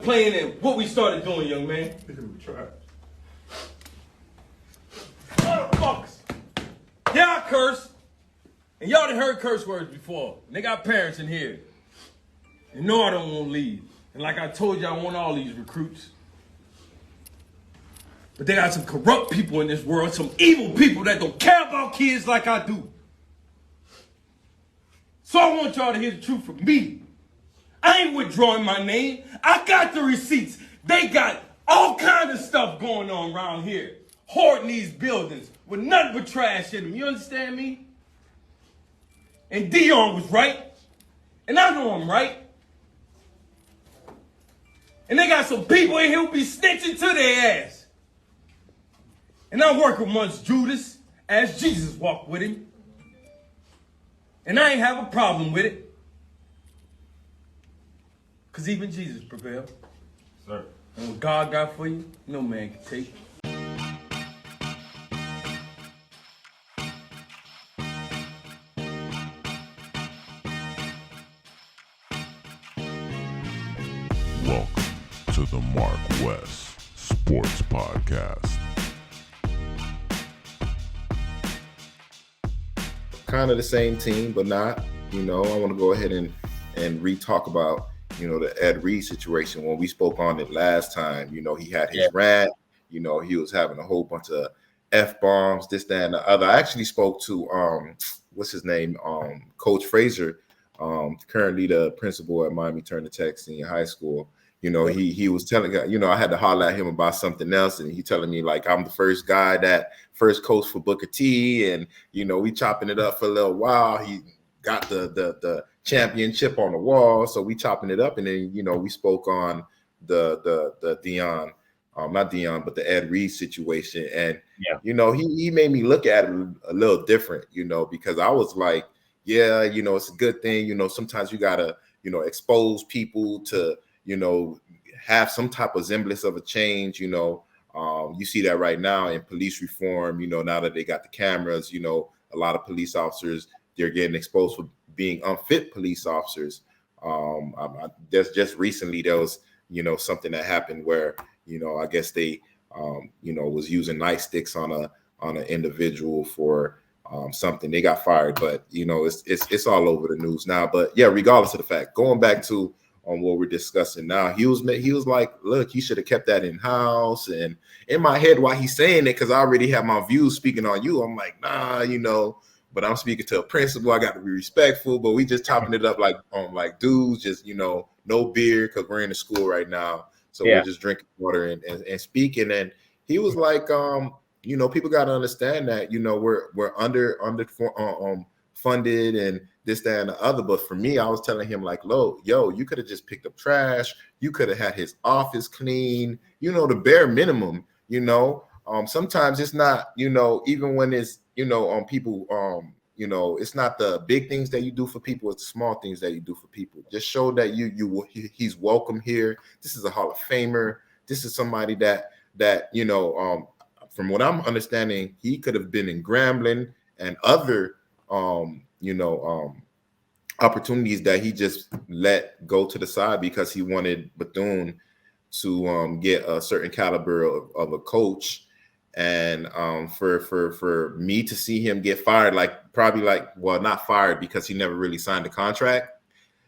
playing and what we started doing, young man. Motherfuckers. Yeah, I curse. And y'all done heard curse words before. And they got parents in here. And no, I don't want to leave. And like I told you, I want all these recruits. But they got some corrupt people in this world, some evil people that don't care about kids like I do. So I want y'all to hear the truth from me. I ain't withdrawing my name. I got the receipts. They got all kinds of stuff going on around here. Hoarding these buildings with nothing but trash in them. You understand me? And Dion was right. And I know I'm right. And they got some people in here who be snitching to their ass. And I work amongst Judas as Jesus walked with him. And I ain't have a problem with it. Because even Jesus prevailed. Sir. And what God got for you, no man can take. Welcome to the MarcWes Sports Podcast. Kind of the same team, but not. I want to go ahead and re-talk about, the Ed Reed situation. When we spoke on it last time, he had his rant, he was having a whole bunch of F-bombs, this, that, and the other. I actually spoke to, what's his name? Coach Frazier, currently the principal at Miami Turner Tech Senior High School. He was telling, I had to holler at him about something else, and he telling me like I'm the first coach for Booker T, and we chopping it up for a little while. He got the championship on the wall, so we chopping it up, and then we spoke on the Dion, not Dion, but the Ed Reed situation, and he made me look at it a little different, because I was like, it's a good thing, sometimes you gotta expose people to have some type of semblance of a change. You see that right now in police reform, now that they got the cameras, a lot of police officers, they're getting exposed for being unfit police officers. Just recently there was, something that happened where, I guess they, was using nightsticks on an individual for something. They got fired, but it's all over the news now. But yeah, regardless of the fact, going back to on what we're discussing now, he was like, look, he should have kept that in house. And in my head, while he's saying it, because I already have my views speaking on you, I'm like, nah, but I'm speaking to a principal. I got to be respectful. But we just chopping it up like dudes, just no beer because we're in the school right now, so we're just drinking water and speaking. And he was like, people got to understand that we're under funded and this, that, and the other. But for me, I was telling him like, you could have just picked up trash. You could have had his office clean, the bare minimum, sometimes it's not, even when it's, on people, it's not the big things that you do for people. It's the small things that you do for people. Just show that he's welcome here. This is a Hall of Famer. This is somebody that, from what I'm understanding, he could have been in Grambling and other, opportunities that he just let go to the side because he wanted Bethune to get a certain caliber of a coach. And for me to see him get fired, not fired because he never really signed a contract,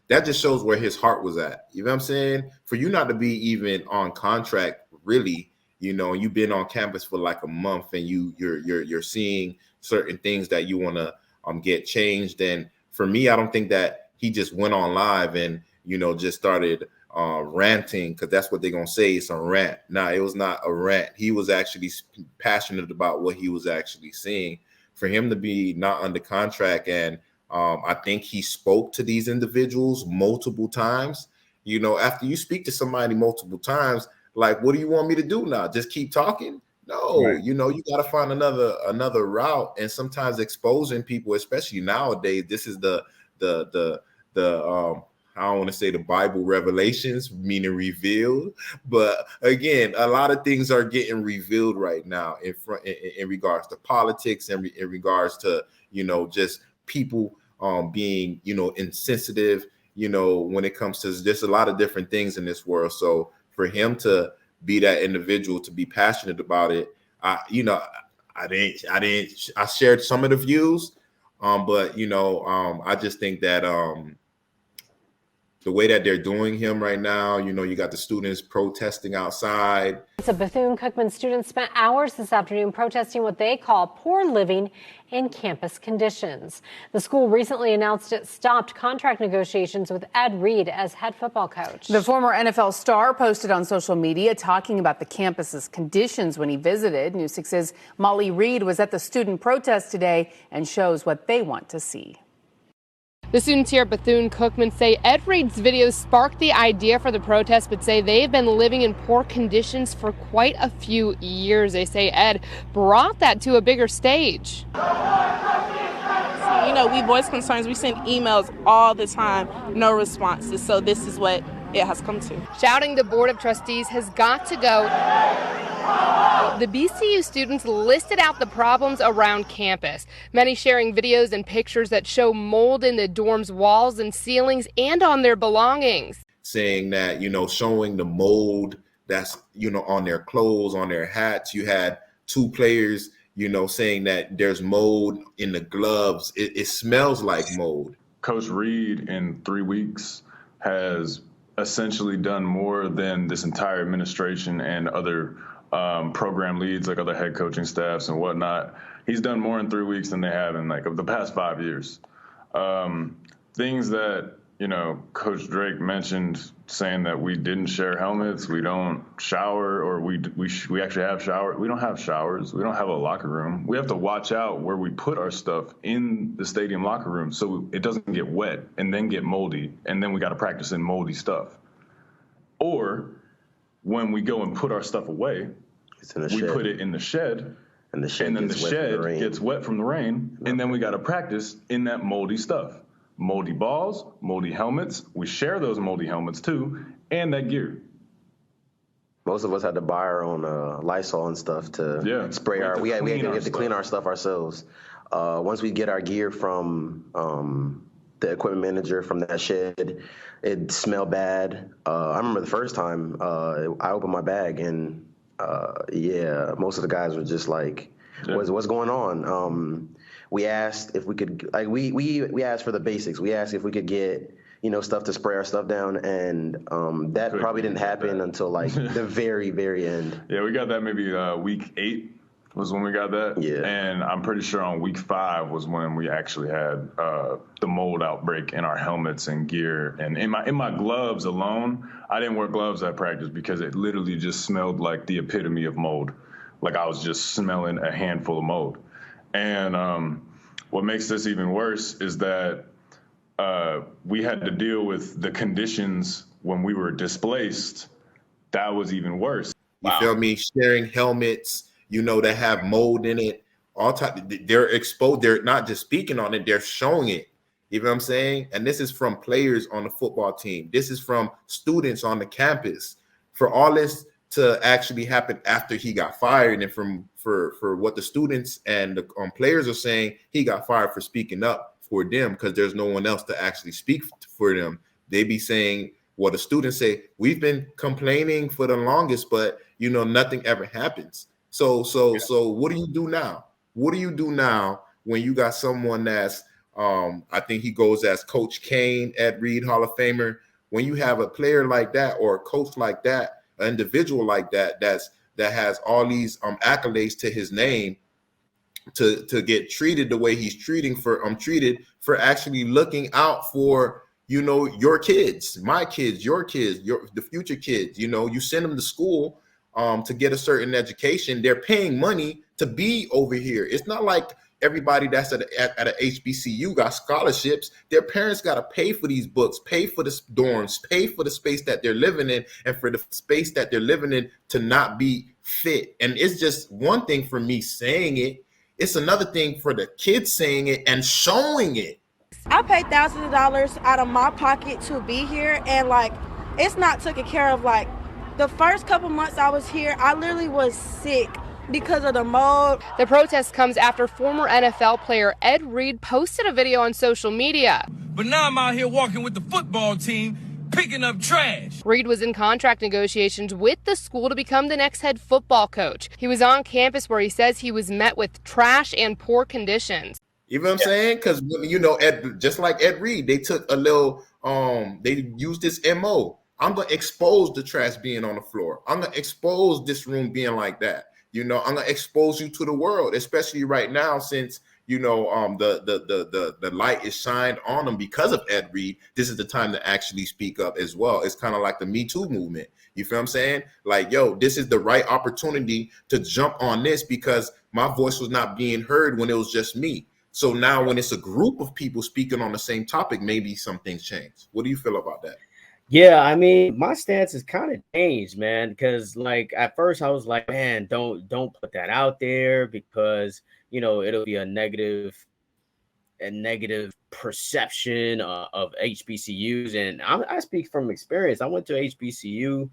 that just shows where his heart was at. You know what I'm saying? For you not to be even on contract, really, you've been on campus for like a month and you're seeing certain things that you want to get changed. And for me, I don't think that he just went on live and just started ranting, because that's what they're gonna say. It's a rant. Nah, it was not a rant. He was actually passionate about what he was actually seeing. For him to be not under contract, and I think he spoke to these individuals multiple times. After you speak to somebody multiple times, like, what do you want me to do now? Just keep talking? No, right. You got to find another route. And sometimes exposing people, especially nowadays, this is the I don't want to say the Bible revelations, meaning revealed, but again, a lot of things are getting revealed right now in regards to politics and in regards to just people being insensitive when it comes to just a lot of different things in this world. So for him to be that individual, to be passionate about it. I shared some of the views, but I just think that the way that they're doing him right now, you got the students protesting outside. So Bethune Cookman students spent hours this afternoon protesting what they call poor living in campus conditions. The school recently announced it stopped contract negotiations with Ed Reed as head football coach. The former NFL star posted on social media talking about the campus's conditions when he visited. News 6's Molly Reed was at the student protest today and shows what they want to see. The students here at Bethune Cookman say Ed Reed's videos sparked the idea for the protest, but say they've been living in poor conditions for quite a few years. They say Ed brought that to a bigger stage. We voice concerns. We send emails all the time, no responses. So this is what it has come to. Shouting the Board of Trustees has got to go. The BCU students listed out the problems around campus, many sharing videos and pictures that show mold in the dorms' walls and ceilings and on their belongings. Saying that, showing the mold that's, on their clothes, on their hats. You had two players, saying that there's mold in the gloves. It smells like mold. Coach Reed in 3 weeks has essentially done more than this entire administration and other program leads, like other head coaching staffs and whatnot. He's done more in 3 weeks than they have in of the past 5 years. Things that, Coach Drake mentioned, saying that we didn't share helmets, we don't shower, or we actually have showers. We don't have showers. We don't have a locker room. We have to watch out where we put our stuff in the stadium locker room so it doesn't get wet and then get moldy, and then we got to practice in moldy stuff. Or when we go and put our stuff away, we put it in the shed, and then the shed gets wet from the rain, and then we got to practice in that moldy stuff. Moldy balls, moldy helmets. We share those moldy helmets too, and that gear. Most of us had to buy our own Lysol and stuff to spray our. We have to clean our stuff ourselves. Once we get our gear from the equipment manager from that shed, it smelled bad. I remember the first time I opened my bag and most of the guys were just like, "What's going on?" We asked if we could, we asked for the basics. We asked if we could get, stuff to spray our stuff down, and that probably didn't happen until the very, very end. Yeah, we got that maybe week 8 was when we got that. Yeah. And I'm pretty sure on week 5 was when we actually had the mold outbreak in our helmets and gear. And in my gloves alone, I didn't wear gloves at practice because it literally just smelled like the epitome of mold. Like I was just smelling a handful of mold. And what makes this even worse is that we had to deal with the conditions when we were displaced. That was even worse. You feel me? Sharing helmets, that have mold in it. They're exposed. They're not just speaking on it. They're showing it. You know what I'm saying? And this is from players on the football team. This is from students on the campus. For all this to actually happen after he got fired, and for what the students and the players are saying, he got fired for speaking up for them because there's no one else to actually speak for them. They be saying, well, the students say, we've been complaining for the longest, but nothing ever happens. So what do you do now? What do you do now when you got someone that's I think he goes as Coach Kane, Ed Reed, Hall of Famer. When you have a player like that or a coach like that, an individual like that that has all these accolades to his name, to get treated the way he's treated for actually looking out for your kids, my kids, your kids, the future kids. You send them to school to get a certain education. They're paying money to be over here. It's not like everybody that's at a HBCU got scholarships. Their parents got to pay for these books, pay for the dorms, pay for the space that they're living in, and for the space that they're living in to not be fit. And it's just one thing for me saying it. It's another thing for the kids saying it and showing it. I paid thousands of dollars out of my pocket to be here, and it's not taken care of. The first couple months I was here, I literally was sick because of the mold. The protest comes after former NFL player Ed Reed posted a video on social media. But now I'm out here walking with the football team, picking up trash. Reed was in contract negotiations with the school to become the next head football coach. He was on campus where he says he was met with trash and poor conditions. You know what I'm saying? Because, you know, just like Ed Reed, they took a little, they used this MO. I'm going to expose the trash being on the floor. I'm going to expose this room being like that. You know, I'm going to expose you to the world, especially right now since, you know, the light is shined on them because of Ed Reed. This is the time to actually speak up as well. It's kind of like the Me Too movement. You feel what I'm saying? Like, yo, this is the right opportunity to jump on this because my voice was not being heard when it was just me. So now when it's a group of people speaking on the same topic, maybe some things change. What do you feel about that? Yeah, I mean, my stance has kind of changed, man, because like at first I was like, man, don't put that out there because, you know, it'll be a negative perception of HBCUs. And I speak from experience. I went to HBCU.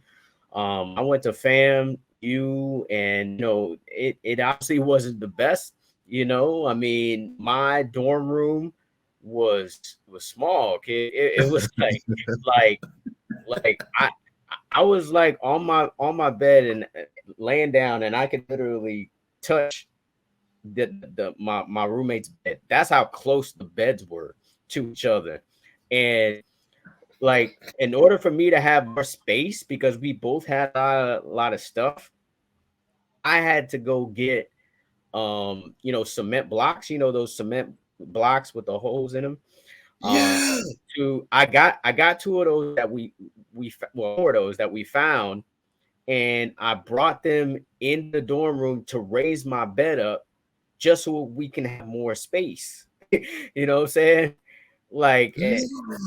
I went to FAMU, and, you know, it obviously wasn't the best. You know, I mean, my dorm room was small. Kid. It was like I was like on my bed and laying down, and I could literally touch my roommate's bed. That's how close the beds were to each other. And like, in order for me to have more space, because we both had a lot of stuff, I had to go get you know, cement blocks, you know, those cement blocks with the holes in them. Yeah. I got two of those that four of those that we found, and I brought them in the dorm room to raise my bed up just so we can have more space. You know what I'm saying? Like,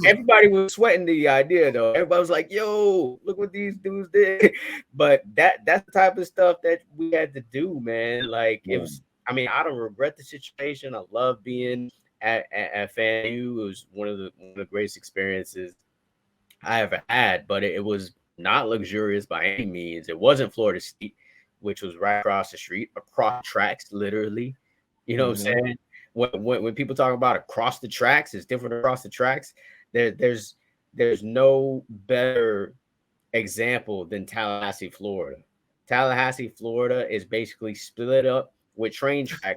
everybody was sweating the idea though. Everybody was like, yo, look what these dudes did. But that's the type of stuff that we had to do, man. Like, it was, I mean, I don't regret the situation. I love being at FAMU. It was one of the greatest experiences I ever had, but it was not luxurious by any means. It wasn't Florida State, which was right across the street, across tracks, literally. You know what I'm saying? When people talk about across the tracks, it's different across the tracks. There's no better example than Tallahassee, Florida. Tallahassee, Florida is basically split up with train track.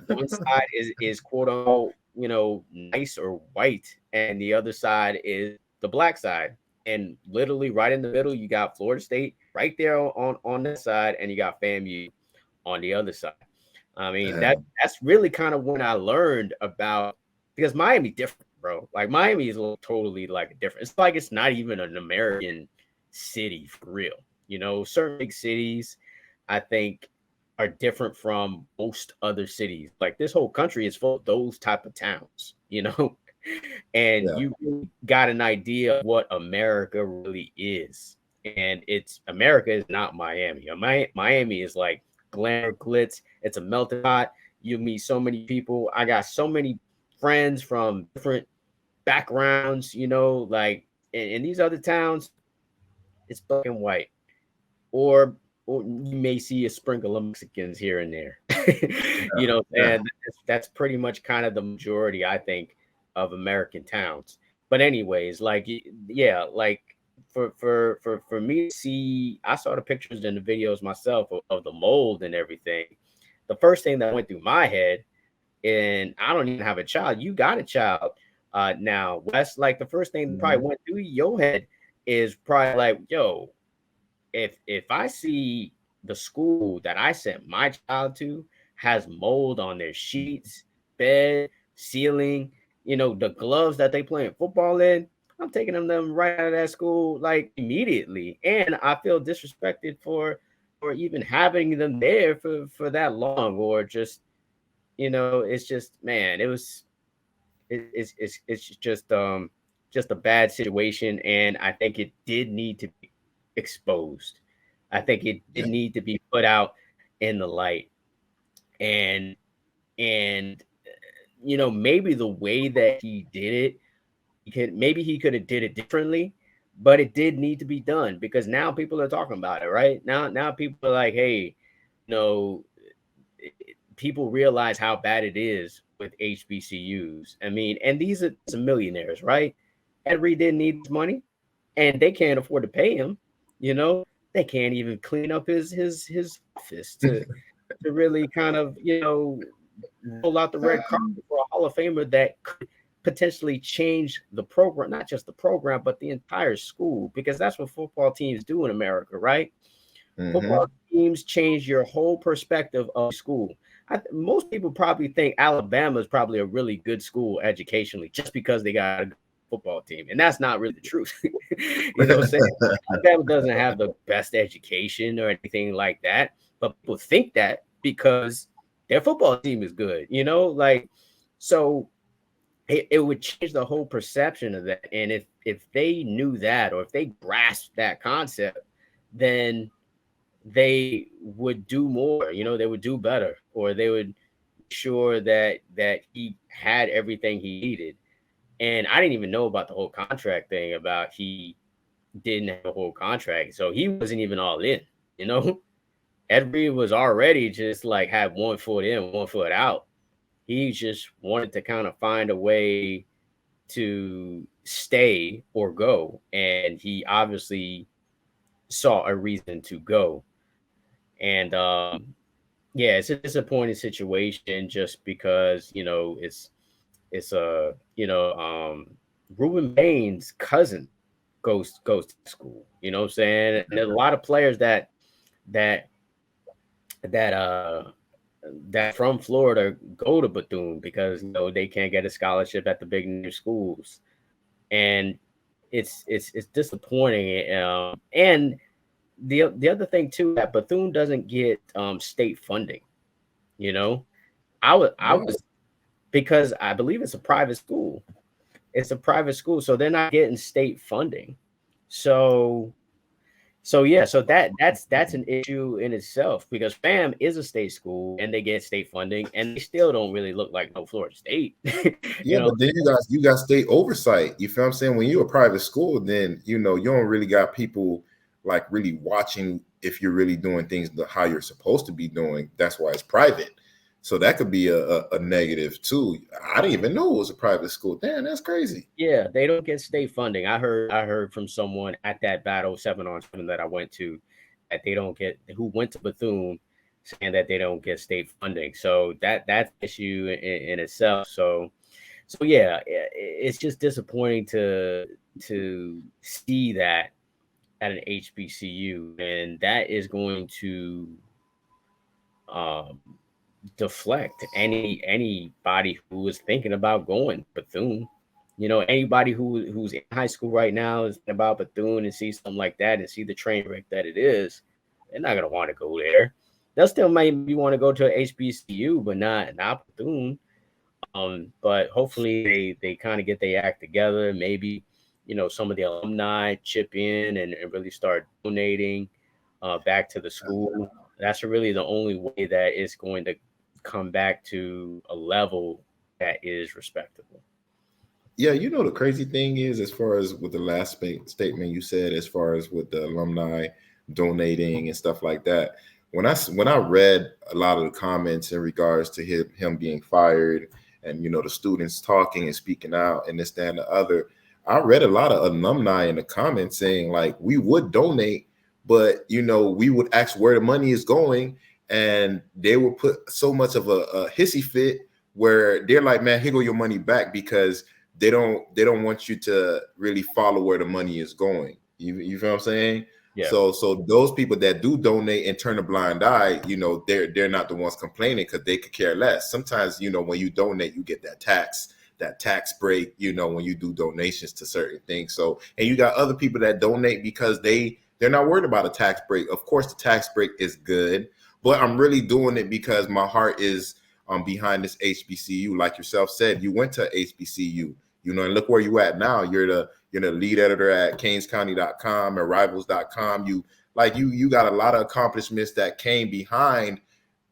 One side is quote unquote, you know, nice or white, and the other side is the black side. And literally right in the middle, you got Florida State right there on that side, and you got FAMU on the other side. I mean, that's really kind of when I learned about, because Miami different, bro. Like, Miami is totally like different. It's like it's not even an American city for real. You know, certain big cities, I think, are different from most other cities. Like, this whole country is full of those type of towns, you know, and you really got an idea of what America really is. And America is not Miami. Miami is like glamour, glitz. It's a melting pot. You meet so many people. I got so many friends from different backgrounds, you know, like in these other towns, it's black and white, or you may see a sprinkle of Mexicans here and there, you know, and that's pretty much kind of the majority, I think, of American towns. But anyways, like, yeah, like for me to see, I saw the pictures and the videos myself of the mold and everything. The first thing that went through my head, and I don't even have a child. You got a child now, Wes. Like, the first thing that probably went through your head is probably like, yo, if I see the school that I sent my child to has mold on their sheets, bed, ceiling, you know, the gloves that they playing football in, I'm taking them right out of that school, like, immediately. And I feel disrespected for even having them there for that long, or just, you know, it's just, man, it's just a bad situation. And I think it did need to be exposed. I think it did need to be put out in the light. And you know, maybe the way that he did it, maybe he could have did it differently, but it did need to be done, because now people are talking about it, right? Now people are like, hey, you know, people realize how bad it is with HBCUs. I mean, and these are some millionaires, right? Ed Reed didn't need his money. and they can't afford to pay him. You know, they can't even clean up his office to really kind of, you know, roll out the red carpet for a Hall of Famer that could potentially change the program, not just the program, but the entire school, because that's what football teams do in America, right? Mm-hmm. Football teams change your whole perspective of school. Most people probably think Alabama is probably a really good school educationally just because they got a good football team, and that's not really the truth. You know what I'm saying? Alabama doesn't have the best education or anything like that, but people think that because their football team is good, you know, like, so it would change the whole perception of that. And if they knew that, or if they grasped that concept, then they would do more, you know, they would do better, or they would make sure that he had everything he needed. And I didn't even know about the whole contract thing, about he didn't have a whole contract. So he wasn't even all in, you know. Ed Reed was already just like had 1 foot in, 1 foot out. He just wanted to kind of find a way to stay or go. And he obviously saw a reason to go. And yeah, it's a disappointing situation just because, you know, it's you know, Ruben Bain's cousin goes to school, you know what I'm saying? And there's a lot of players that from Florida go to Bethune because, you know, they can't get a scholarship at the big name schools, and it's disappointing. And the other thing too, that Bethune doesn't get state funding. You know, I was because I believe it's a private school. It's a private school, so they're not getting state funding. So yeah, so that's an issue in itself, because FAM is a state school and they get state funding, and they still don't really look like no Florida State. Yeah, but then you got state oversight. You feel what I'm saying? When you're a private school, then you know you don't really got people like really watching if you're really doing things how you're supposed to be doing. That's why it's private. So that could be a negative too. I didn't even know it was a private school. Damn, that's crazy. Yeah, they don't get state funding. I heard from someone at that battle 7-on-7 that I went to that they don't get, who went to Bethune, saying that they don't get state funding. So that's an issue in itself. So yeah, it's just disappointing to see that at an HBCU, and that is going to deflect anybody who is thinking about going Bethune. You know, anybody who's in high school right now is thinking about Bethune and see something like that and see the train wreck that it is, they're not gonna want to go there. They'll still maybe want to go to an HBCU, but not Bethune. But hopefully they kind of get their act together. Maybe, you know, some of the alumni chip in and really start donating back to the school. That's really the only way that it's going to come back to a level that is respectable. Yeah, you know, the crazy thing is, as far as with the last statement you said, as far as with the alumni donating and stuff like that, when I read a lot of the comments in regards to him being fired, and you know the students talking and speaking out and this, that, and the other, I read a lot of alumni in the comments saying like, we would donate, but you know, we would ask where the money is going, and they would put so much of a hissy fit where they're like, man, here go your money back, because they don't want you to really follow where the money is going. You feel what I'm saying? Yeah. So those people that do donate and turn a blind eye, you know, they're not the ones complaining because they could care less. Sometimes, you know, when you donate, you get that tax break, you know, when you do donations to certain things. So, and you got other people that donate because they're not worried about a tax break. Of course, the tax break is good, but I'm really doing it because my heart is behind this HBCU. Like yourself said, you went to HBCU, you know, and look where you at now. You're the lead editor at CanesCounty.com and Rivals.com. You got a lot of accomplishments that came behind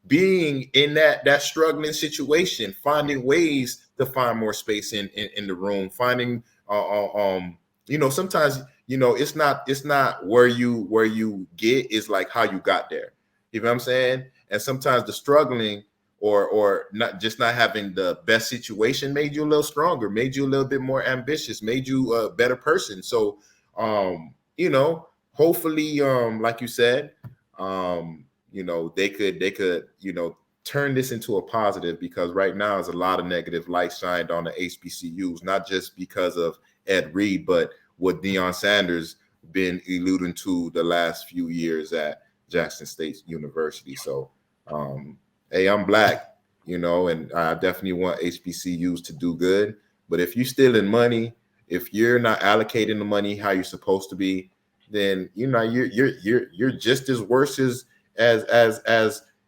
being in that struggling situation, finding ways to find more space in the room, finding you know, sometimes, you know, it's not where you get, is like how you got there. You know what I'm saying? And sometimes the struggling or not having the best situation made you a little stronger, made you a little bit more ambitious, made you a better person. So You know, hopefully, like you said, you know, they could, you know, turn this into a positive, because right now there's a lot of negative light shined on the HBCUs, not just because of Ed Reed, but what Deion Sanders been alluding to the last few years at Jackson State University. So, hey, I'm black, you know, and I definitely want HBCUs to do good. But if you're stealing money, if you're not allocating the money how you're supposed to be, then you know you're just as worse as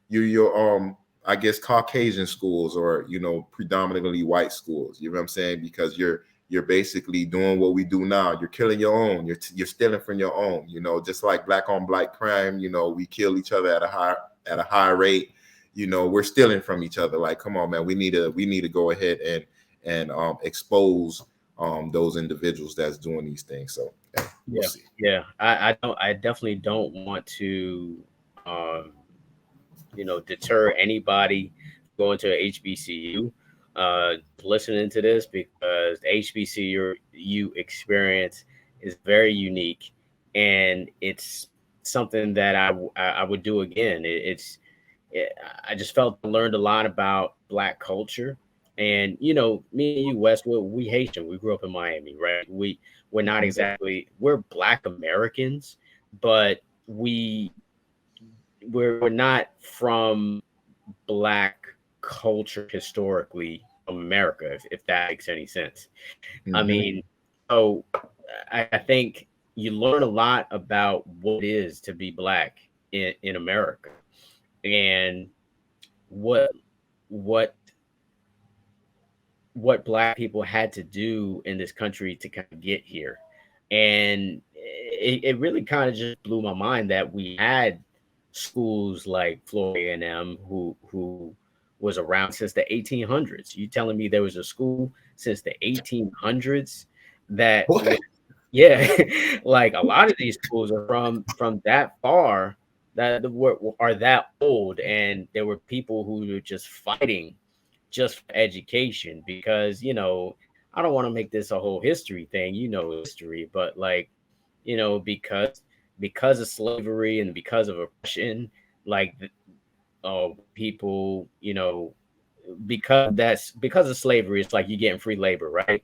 your I guess Caucasian schools, or you know, predominantly white schools. You know what I'm saying? Because you're basically doing what we do now. You're killing your own. You're stealing from your own. You know, just like black on black crime. You know, we kill each other at a high rate. You know, we're stealing from each other. Like, come on, man, we need to go ahead and expose those individuals that's doing these things. So we'll see. Yeah, I definitely don't want to you know, deter anybody going to a HBCU listening to this, because the HBCU experience is very unique, and it's something that I would do again. I just felt I learned a lot about Black culture. And, you know, me and you, Westwood, we Haitian. We grew up in Miami, right? We're not exactly, we're Black Americans, but we're not from Black culture historically from America, if that makes any sense. Mm-hmm. I mean, so I think you learn a lot about what it is to be Black in America, and what Black people had to do in this country to kind of get here. And it really kind of just blew my mind that we had schools like Florida A&M who was around since the 1800s. You telling me there was a school since the 1800s that yeah, like a lot of these schools are from that far, that are that old, and there were people who were just fighting just for education, because, you know, I don't want to make this a whole history thing, you know, history, but like, you know, because of slavery and because of oppression, like people, you know, because of slavery, it's like you're getting free labor, right?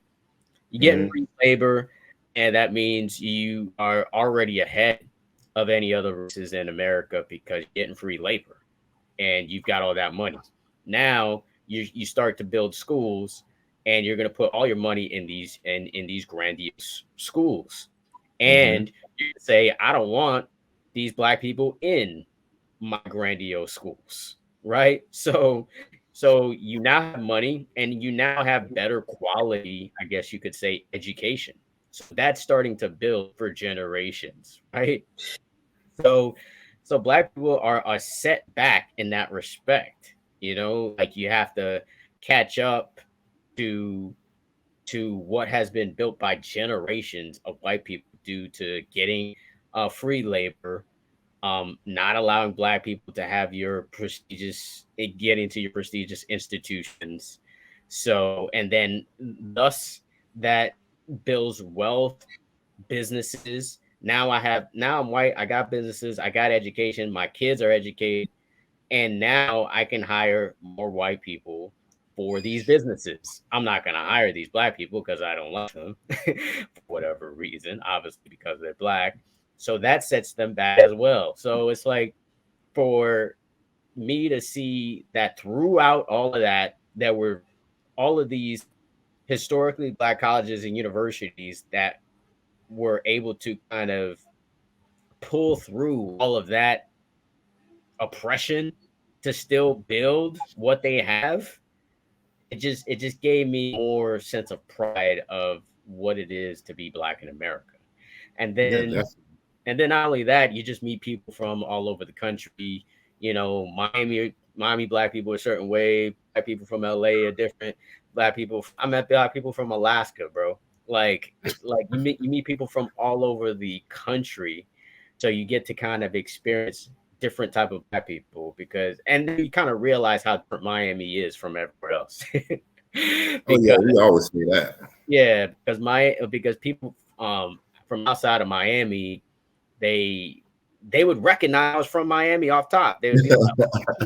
You're getting free labor, and that means you are already ahead of any other races in America because you're getting free labor and you've got all that money. Now you start to build schools, and you're going to put all your money in these grandiose schools, and you say, I don't want these Black people in my grandiose schools, right? So you now have money, and you now have better quality, I guess you could say, education. So that's starting to build for generations, right? So Black people are set back in that respect. You know, like you have to catch up to what has been built by generations of white people due to getting free labor, not allowing Black people to have get into your prestigious institutions. So, and then thus that builds wealth, businesses. Now I'm white, I got businesses, I got education, my kids are educated. And now I can hire more white people for these businesses. I'm not going to hire these Black people because I don't like them for whatever reason, obviously because they're Black. So that sets them back as well. So it's like, for me to see that throughout all of that, there were all of these historically Black colleges and universities that were able to kind of pull through all of that oppression to still build what they have. It just gave me more sense of pride of what it is to be Black in America. And then not only that, you just meet people from all over the country. You know, Miami Black people a certain way, Black people from LA are different. I met Black people from Alaska, bro. Like you meet people from all over the country, so you get to kind of experience different type of Black people, and then you kind of realize how different Miami is from everywhere else. We always say that. Yeah, because people from outside of Miami, they would recognize I was from Miami off top. They would be like,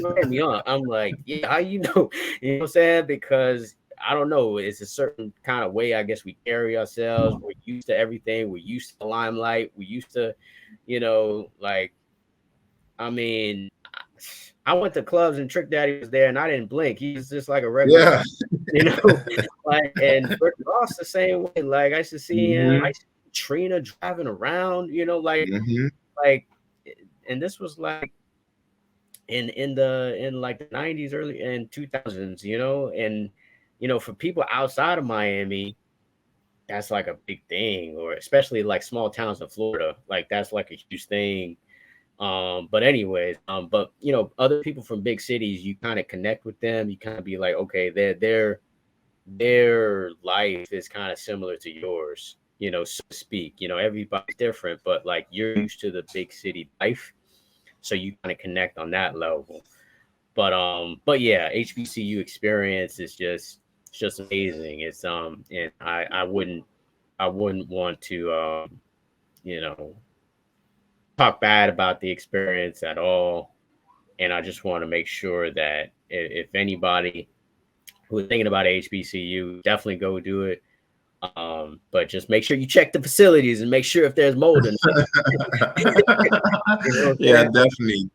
Miami, huh? I'm like, yeah, how you know? You know what I'm saying? Because I don't know. It's a certain kind of way, I guess, we carry ourselves. We're used to everything. We're used to the limelight. We used to, like, I mean, I went to clubs and Trick Daddy was there and I didn't blink. He was just like a regular, like, and Rick Ross the same way. Like, I used to see him, I used to see Trina driving around, like, and this was like in like the 90s, early and 2000s, and for people outside of Miami, that's like a big thing, or especially like small towns in Florida, like that's like a huge thing. But anyways, but other people from big cities, you kind of connect with them. You kind of be like, okay, their life is kind of similar to yours, so to speak. Everybody's different, but like you're used to the big city life, so you kind of connect on that level. But yeah, HBCU experience is just amazing. It's and I wouldn't want to talk bad about the experience at all. And I just want to make sure that if anybody who's thinking about HBCU, definitely go do it. But just make sure you check the facilities and make sure if there's mold in it. Yeah, definitely.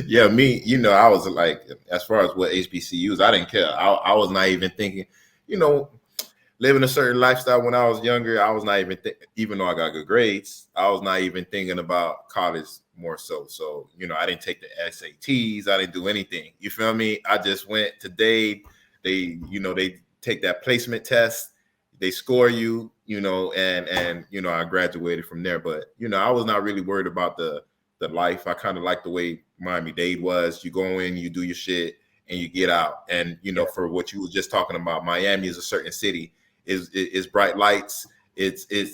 Yeah, me, I was like, as far as what HBCUs, I didn't care. I was not even thinking, living a certain lifestyle when I was younger. I was not even even though I got good grades, I was not even thinking about college more so. So, I didn't take the SATs. I didn't do anything. You feel me? I just went to Dade. They take that placement test. They score you, and I graduated from there. But, I was not really worried about the life. I kind of like the way Miami-Dade was. You go in, you do your shit, and you get out. And, for what you were just talking about, Miami is a certain city. Is bright lights. It's a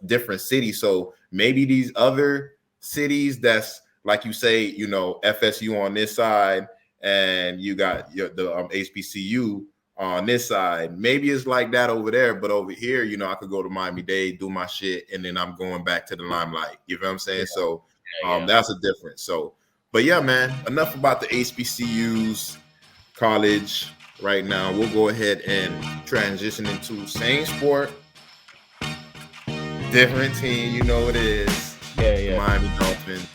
different city. So maybe these other cities that's like you say, FSU on this side and you got the HBCU on this side. Maybe it's like that over there, but over here, I could go to Miami-Dade, do my shit, and then I'm going back to the limelight. You know what I'm saying? Yeah. So that's a difference. So, but yeah, man, enough about the HBCUs, college. Right now, we'll go ahead and transition into same sport, different team. You know it is. Yeah. Miami Dolphins.